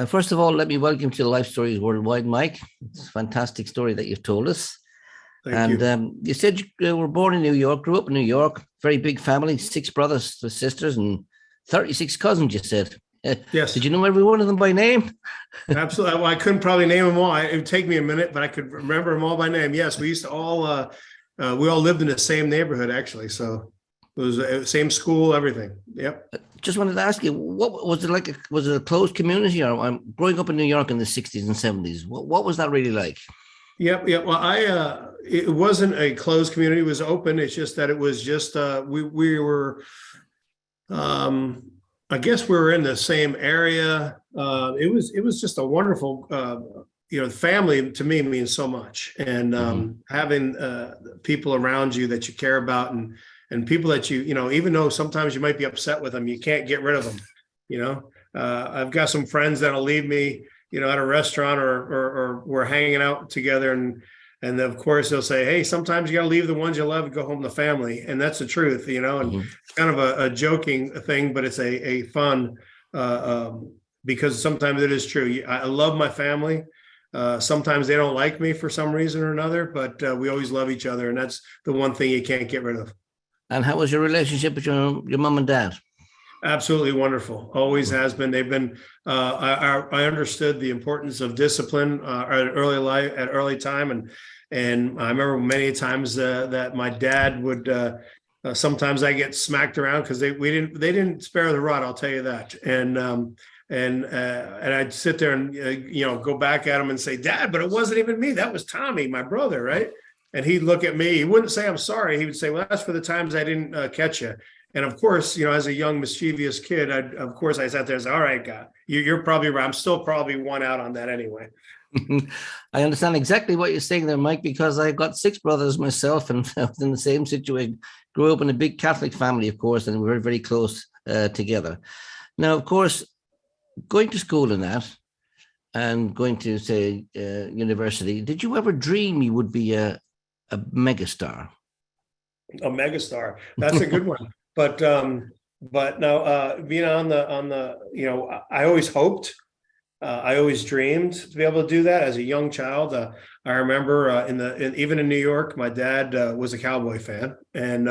First of all, let me welcome you to Life Stories Worldwide, Mike. It's a fantastic story that you've told us. Thank you. You said you were born in New York, grew up in New York, very big family, 6 brothers, sisters, and 36 cousins, you said. Yes, Did you know every one of them by name? absolutely. Well, I couldn't probably name them all. It would take me a minute, but I could remember them all by name. Yes, we used to all, we all lived in the same neighborhood, actually. So it was same school, everything. Yep. Just wanted to ask you, what was it like? Was it a closed community? Or I'm growing up in New York in the 60s and 70s. What was that really like? Yep. Yep. Well, it wasn't a closed community. It was open. It's just that it was just, we were, I guess we were in the same area. It was just a wonderful, family to me means so much. And having people around you that you care about and people that even though sometimes you might be upset with them, you can't get rid of them. I've got some friends that'll leave me, at a restaurant or we're hanging out together and of course they'll say, hey, sometimes you got to leave the ones you love and go home to family. And that's the truth, and it's kind of a joking thing, but it's a fun, because sometimes it is true. I love my family. Sometimes they don't like me for some reason or another, but we always love each other. And that's the one thing you can't get rid of. And how was your relationship with your mom and dad? Absolutely wonderful. Always has been. They've been. I understood the importance of discipline at early time, and I remember many times that my dad would. Sometimes I get smacked around because they didn't spare the rod. I'll tell you that. And I'd sit there and go back at him and say, Dad, but it wasn't even me. That was Tommy, my brother, right? And he'd look at me. He wouldn't say I'm sorry. He would say, well, that's for the times I didn't catch you. And of course, as a young mischievous kid, I sat there and said, all right, God, you're probably right. I'm still probably one out on that anyway. I understand exactly what you're saying there, Mike, because I've got 6 brothers myself and I was in the same situation. Grew up in a big Catholic family, of course, and we were very close together. Now, of course, going to school and that and going to, say, university, did you ever dream you would be a megastar? A megastar. That's a good one. But no, being on the, I always hoped, I always dreamed to be able to do that as a young child. I remember even in New York, my dad was a Cowboy fan. And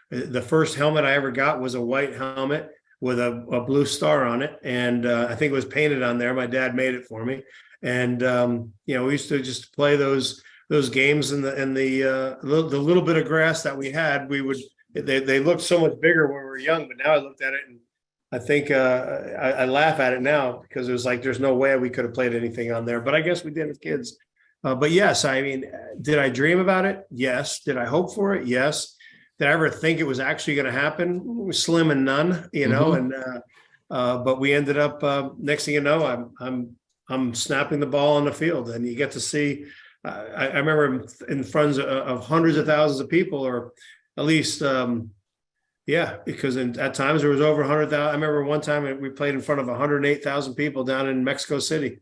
the first helmet I ever got was a white helmet with a blue star on it. And I think it was painted on there. My dad made it for me. And, we used to just play those games in the little bit of grass that we had. They looked so much bigger when we were young, but now I looked at it and I think I laugh at it now because it was like there's no way we could have played anything on there. But I guess we did as kids. But yes, I mean, did I dream about it? Yes. Did I hope for it? Yes. Did I ever think it was actually going to happen? Slim and none, And but we ended up. Next thing you know, I'm snapping the ball on the field, and you get to see. I remember in front of hundreds of thousands of people, or at least, because at times there was over 100,000. I remember one time we played in front of 108,000 people down in Mexico City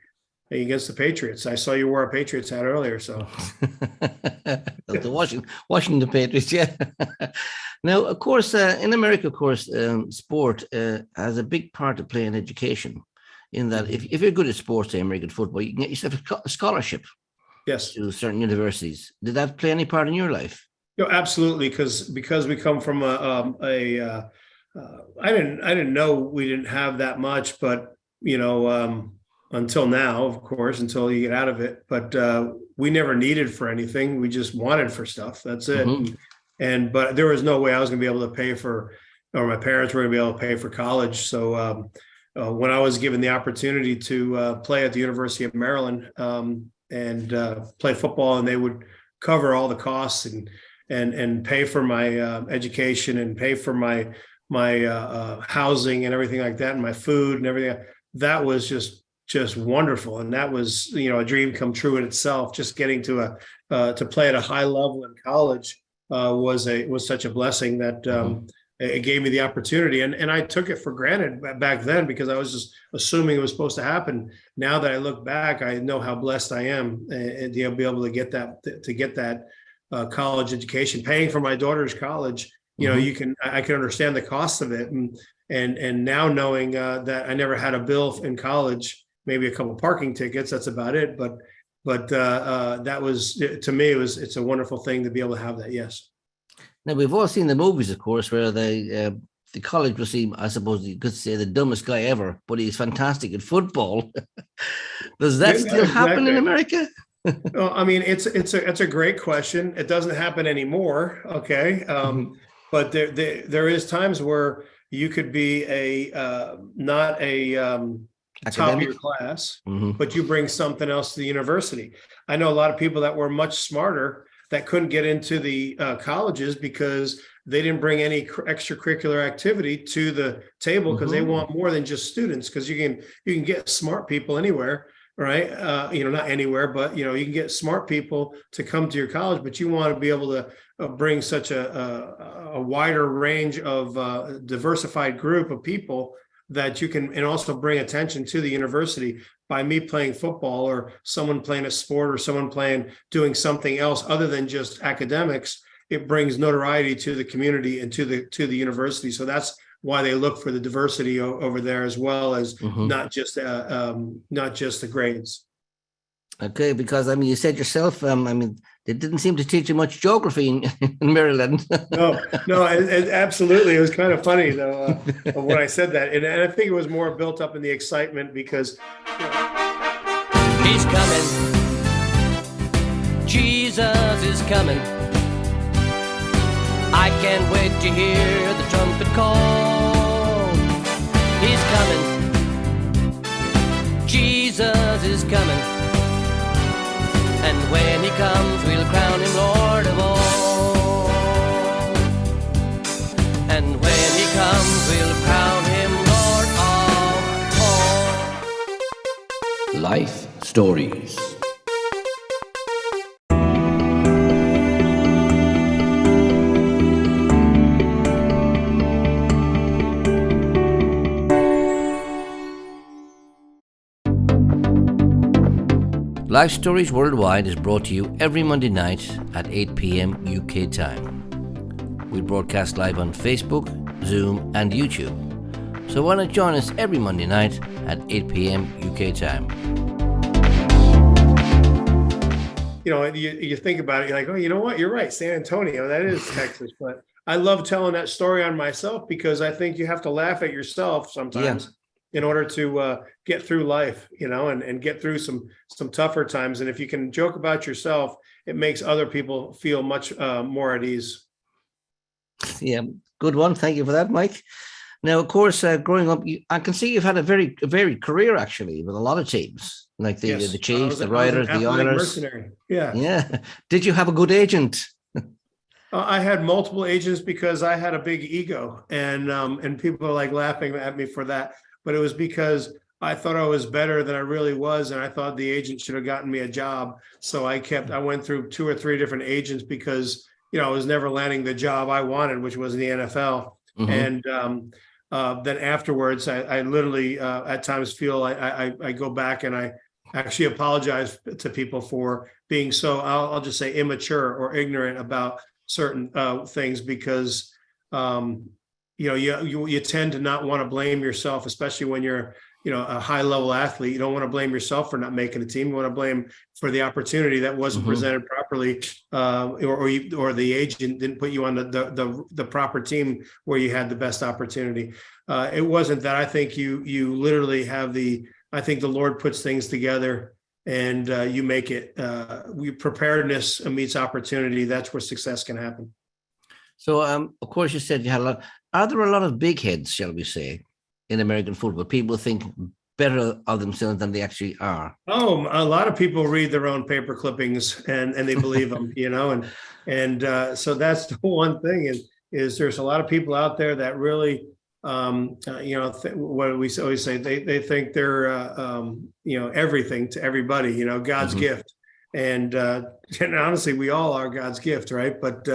against the Patriots. I saw you wore a Patriots hat earlier, so the Washington Patriots, yeah. Now, of course, in America, of course, sport has a big part to play in education. In that, if you're good at sports, say American football, you can get yourself a scholarship. Yes, to certain universities. Did that play any part in your life? Absolutely, because we come from I didn't know we didn't have that much, but until now, of course, until you get out of it. But we never needed for anything. We just wanted for stuff. That's it. But there was no way I was going to be able to pay for, or my parents were going to be able to pay for college. So when I was given the opportunity to play at the University of Maryland. And play football, and they would cover all the costs and pay for my education and pay for my housing and everything like that, and my food and everything. That was just wonderful, and that was a dream come true in itself. Just getting to play at a high level in college was such a blessing that it gave me the opportunity, and I took it for granted back then because I was just assuming it was supposed to happen. Now that I look back, I know how blessed I am and to be able to get that college education, paying for my daughter's college. I can understand the cost of it, and now knowing that I never had a bill in college, maybe a couple parking tickets. That's about it. But that was, to me, it's a wonderful thing to be able to have that. Yes. Now, we've all seen the movies, of course, where the college was seen, I suppose you could say, the dumbest guy ever, but he's fantastic at football. Does that still happen in America? Well, I mean, it's a great question. It doesn't happen anymore. Okay. But there is times where you could be not a top of your class, but you bring something else to the university. I know a lot of people that were much smarter that couldn't get into the colleges because they didn't bring any extracurricular activity to the table, because they want more than just students, because you can get smart people anywhere, right? Not anywhere, but you can get smart people to come to your college, but you want to be able to bring such a wider range of diversified group of people that you can, and also bring attention to the university by me playing football, or someone playing a sport, or someone doing something else other than just academics. It brings notoriety to the community and to the university. So that's why they look for the diversity over there, as well as not just the grades. Okay, because I mean, you said yourself, they didn't seem to teach you much geography in Maryland. No, absolutely. It was kind of funny though when I said that, and I think it was more built up in the excitement because he's coming. Jesus is coming. I can't wait to hear the trumpet call. He's coming. Jesus is coming. And when he comes, we'll crown him Lord of all. And when he comes, we'll crown him Lord of all. Life Stories. Life Stories Worldwide is brought to you every Monday night at 8 p.m. UK time. We broadcast live on Facebook, Zoom, and YouTube. So why not join us every Monday night at 8 p.m. UK time? You think about it, you're like, oh, you know what? You're right. San Antonio, that is Texas. But I love telling that story on myself, because I think you have to laugh at yourself sometimes. Yeah. In order to get through life, and get through some tougher times. And if you can joke about yourself, it makes other people feel much more at ease. Yeah, good one. Thank you for that, Mike. Now, of course, growing up, I can see you've had a very varied career, actually, with a lot of teams, like the Chiefs, the Riders, the Oilers. Mercenary. Yeah. Yeah. Did you have a good agent? I had multiple agents because I had a big ego, and people are like laughing at me for that. But it was because I thought I was better than I really was, and I thought the agent should have gotten me a job. So I went through 2 or 3 different agents because, I was never landing the job I wanted, which was in the NFL. And then afterwards, I literally at times feel I go back and I actually apologize to people for being so, I'll just say, immature or ignorant about certain things, because you tend to not want to blame yourself, especially when you're, a high level athlete. You don't want to blame yourself for not making a team. You want to blame for the opportunity that wasn't presented properly, or the agent didn't put you on the proper team where you had the best opportunity. It wasn't that. I think you literally have I think the Lord puts things together, and you make it. Preparedness meets opportunity. That's where success can happen. So, of course, you said you had a lot. Are there a lot of big heads, shall we say, in American football? People think better of themselves than they actually are. Oh, a lot of people read their own paper clippings and they believe them, and so that's the one thing is there's a lot of people out there that really, what we always say, they think they're, everything to everybody, God's gift. And honestly, we all are God's gift, right? But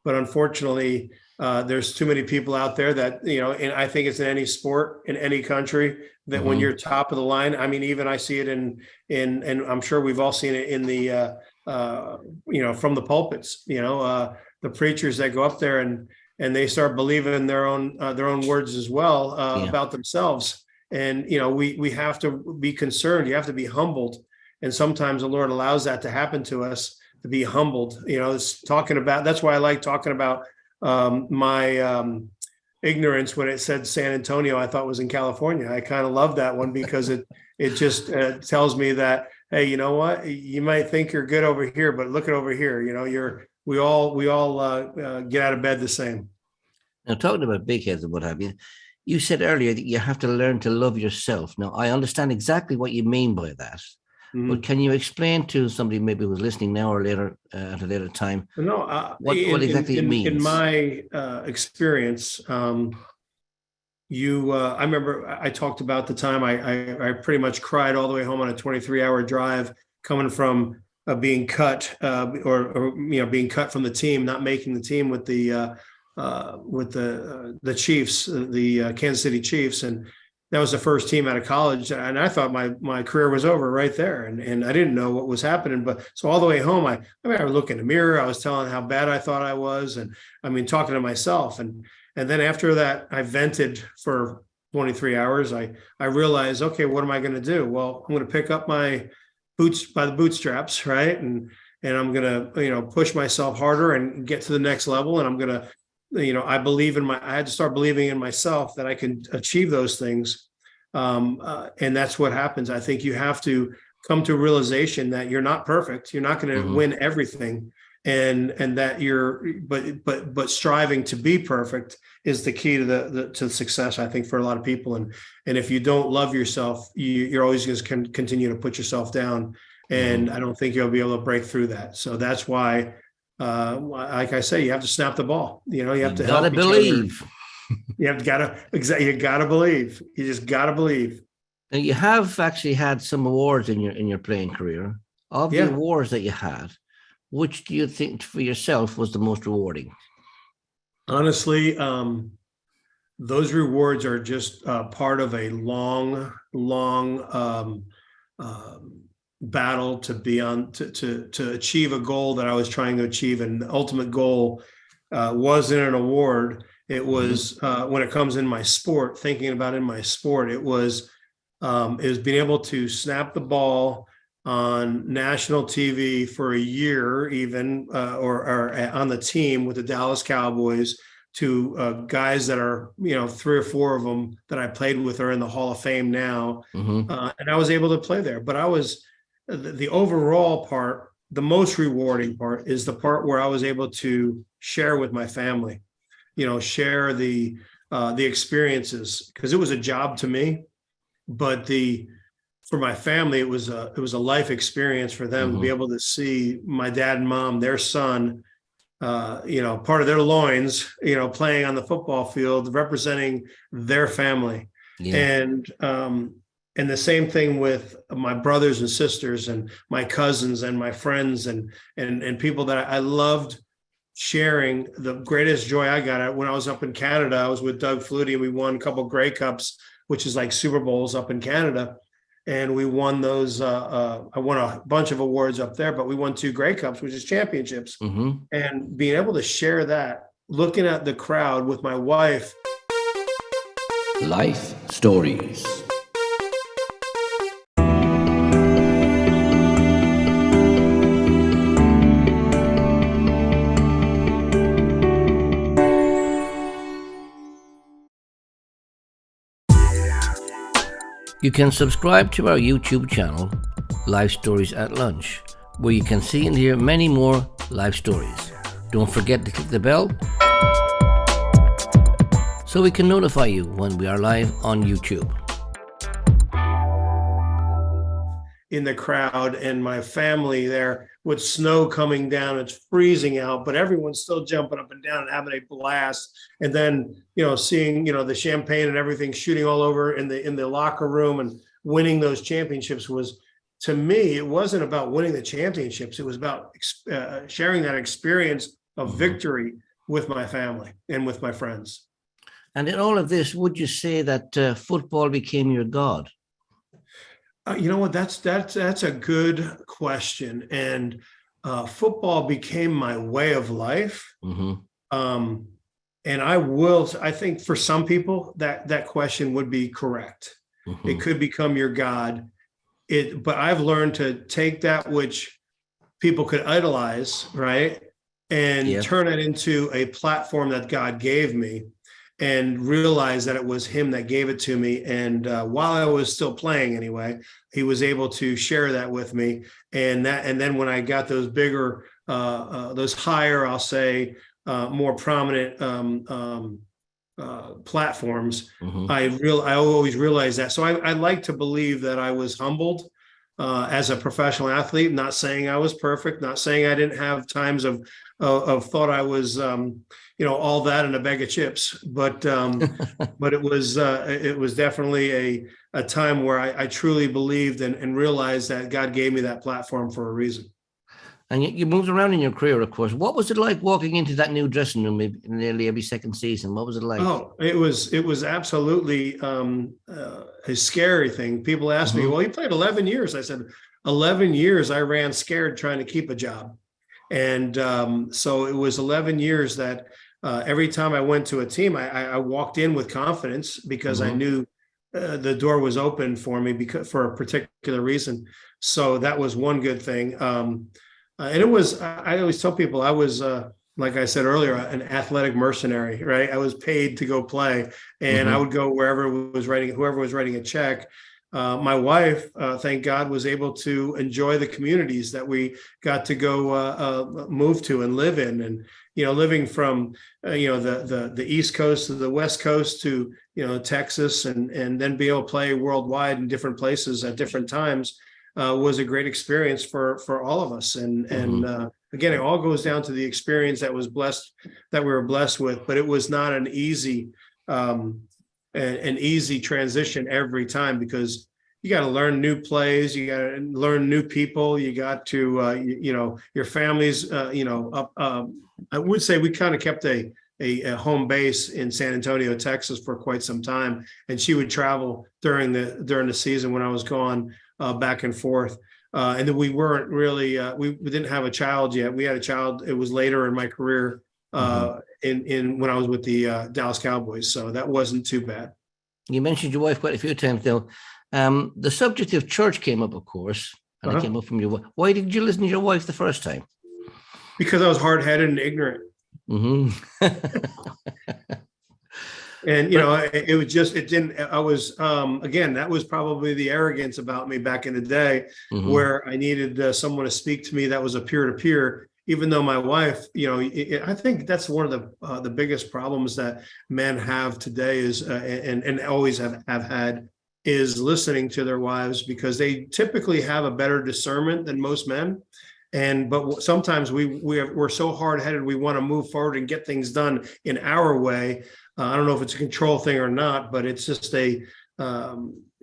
unfortunately, there's too many people out there that, and I think it's in any sport, in any country, that when you're top of the line, I mean, even I see it in I'm sure we've all seen it in the, from the pulpits, the preachers that go up there and they start believing in their own words as well, about themselves. And, we have to be concerned. You have to be humbled. And sometimes the Lord allows that to happen to us, to be humbled. That's why I like talking about my ignorance when it said San Antonio, I thought was in California. I kind of love that one because it just tells me that, hey, you know what? You might think you're good over here, but look at over here. We all get out of bed the same. Now, talking about big heads and what have you, you said earlier that you have to learn to love yourself. Now, I understand exactly what you mean by that. Mm-hmm. But can you explain to somebody maybe who's listening now or later at a later time what exactly it means? In my experience, I remember I talked about the time I pretty much cried all the way home on a 23-hour drive coming from being cut or being cut from the team, not making the team with the Chiefs, the Kansas City Chiefs, and that was the first team out of college, and I thought my career was over right there, and I didn't know what was happening. But so all the way home, I would look in the mirror. I was telling how bad I thought I was, and talking to myself, and then after that, I vented for 23 hours. I realized, okay, what am I going to do? Well, I'm going to pick up my boots by the bootstraps, right, and I'm going to push myself harder and get to the next level, and I'm going to. I had to start believing in myself that I can achieve those things. And that's what happens. I think you have to come to a realization that you're not perfect. You're not going to win everything. And that but striving to be perfect is the key to success, I think, for a lot of people. And if you don't love yourself, you're always going to continue to put yourself down. And I don't think you'll be able to break through that. So that's why, like I say, you have to snap the ball. You have to help each believe. You gotta believe. You just gotta believe. Now, you have actually had some awards in your playing career. Of the awards that you had, which do you think for yourself was the most rewarding? Honestly, those rewards are just part of a long battle to be on to achieve a goal that I was trying to achieve, and the ultimate goal wasn't an award. It was when it comes in my sport, thinking about in my sport, it was being able to snap the ball on national TV for a year, even or on the team with the Dallas Cowboys, to guys that are 3 or 4 of them that I played with are in the Hall of Fame now, and I was able to play there. But I was the overall part, the most rewarding part is the part where I was able to share with my family, share the experiences, because it was a job to me, but for my family, it was a life experience for them to be able to see my dad and mom, their son, part of their loins, playing on the football field, representing their family. Yeah. And the same thing with my brothers and sisters and my cousins and my friends and people that I loved sharing. The greatest joy I got when I was up in Canada, I was with Doug Flutie, and we won a couple Grey Cups, which is like Super Bowls up in Canada. And we won those. I won a bunch of awards up there, but we won 2 Grey Cups, which is championships. And being able to share that, looking at the crowd with my wife. Life Stories. You can subscribe to our YouTube channel, Life Stories at Lunch, where you can see and hear many more life stories. Don't forget to click the bell so we can notify you when we are live on YouTube. In the crowd, and my family there with snow coming down, it's freezing out, but everyone's still jumping up and down and having a blast. And then, seeing, the champagne and everything shooting all over in the locker room and winning those championships was, to me, it wasn't about winning the championships. It was about sharing that experience of victory with my family and with my friends. And in all of this, would you say that football became your God? You know what? That's a good question. And football became my way of life. And I think for some people that question would be correct. It could become your God. But I've learned to take that which people could idolize, right, and turn it into a platform that God gave me, and realize that it was him that gave it to me. And while I was still playing anyway, he was able to share that with me. And then when I got those bigger, those higher, I'll say, more prominent platforms, I always realized that. So I like to believe that I was humbled as a professional athlete. Not saying I was perfect, not saying I didn't have times of thought I was all that and a bag of chips, but it was definitely a time where I truly believed and realized that God gave me that platform for a reason. And you moved around in your career, of course. What was it like walking into that new dressing room nearly every second season? What was it like? Oh, it was absolutely a scary thing. People ask me, well, you played 11 years. I said, 11 years I ran scared trying to keep a job. And so it was 11 years that every time I went to a team, I walked in with confidence because I knew the door was open for me for a particular reason. So that was one good thing. And it was, I always tell people I was, like I said earlier, an athletic mercenary, right? I was paid to go play, and I would go whoever was writing a check. My wife, thank God, was able to enjoy the communities that we got to go move to and live in. And, living from, the East Coast to the West Coast to, Texas, and then be able to play worldwide in different places at different times was a great experience for all of us. And again, it all goes down to the experience that we were blessed with, but it was not an easy transition every time, because you got to learn new plays, you got to learn new people, you got to your families, I would say we kind of kept a home base in San Antonio, Texas for quite some time, and she would travel during the season when I was gone, back and forth. And then we weren't really, we didn't have a child yet. We had a child, it was later in my career, in when I was with the Dallas Cowboys. So that wasn't too bad. You mentioned your wife quite a few times, though. The subject of church came up, of course, and it came up from your wife. Why did you listen to your wife the first time? Because I was hard-headed and ignorant. And, again, that was probably the arrogance about me back in the day, where I needed someone to speak to me that was a peer-to-peer, even though my wife, I think that's one of the biggest problems that men have today is, and always have had, is listening to their wives, because they typically have a better discernment than most men. But sometimes we're so hard-headed, we want to move forward and get things done in our way. I don't know if it's a control thing or not, but it's just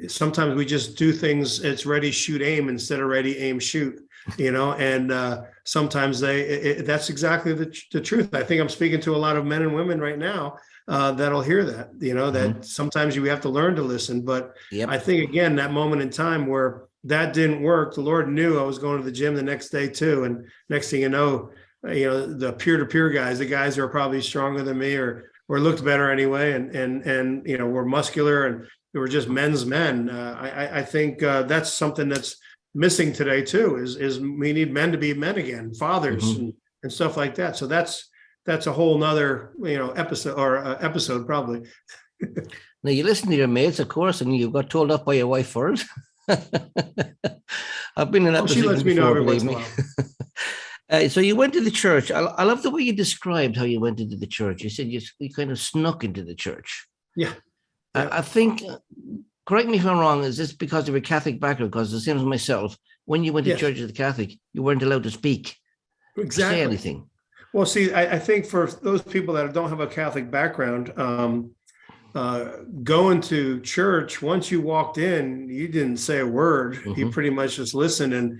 sometimes we just do things, it's ready, shoot, aim instead of ready, aim, shoot, and sometimes that's exactly the truth. I think I'm speaking to a lot of men and women right now that'll hear that, that sometimes you have to learn to listen. But I think, again, that moment in time where that didn't work, the Lord knew I was going to the gym the next day too. And next thing you know, the peer-to-peer guys, the guys who are probably stronger than me or looked better anyway, and were muscular, and they were just men's men. I think that's something that's missing today too, is we need men to be men again, fathers and stuff like that. So that's a whole nother, episode probably. Now you listen to your mates, of course, and you got told off by your wife for it. I've been in that position before, she lets me know every believe once me. in a while. So you went to the church. I love the way you described how you went into the church. You said you kind of snuck into the church. Yeah. I think, correct me if I'm wrong, is this because of your Catholic background? Because the same as myself, when you went to church as a Catholic, you weren't allowed to speak. Exactly. Say anything. Well, see, I think for those people that don't have a Catholic background, going to church, once you walked in, you didn't say a word. You pretty much just listened. And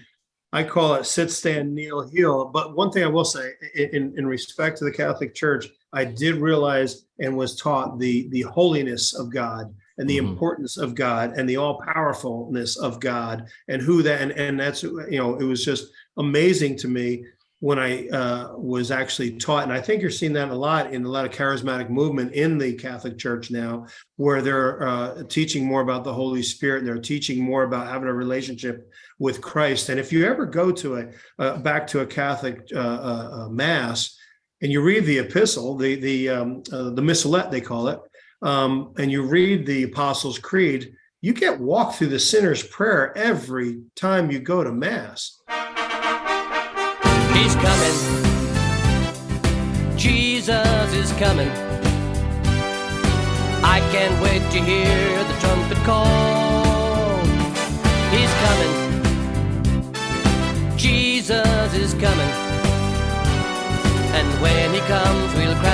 I call it sit, stand, kneel, heel. But one thing I will say, in respect to the Catholic Church, I did realize and was taught the holiness of God and the importance of God and the all-powerfulness of God and who that, and that's, it was just amazing to me when I was actually taught, and I think you're seeing that a lot in a lot of charismatic movement in the Catholic Church now, where they're teaching more about the Holy Spirit, and they're teaching more about having a relationship with Christ. And if you ever go to back to a Catholic Mass, and you read the epistle, the missalette they call it, and you read the Apostles' Creed, you get walked through the sinner's prayer every time you go to Mass. He's coming. Jesus is coming. I can't wait to hear the trumpet call. He's coming. Jesus is coming. And when he comes, we'll cry.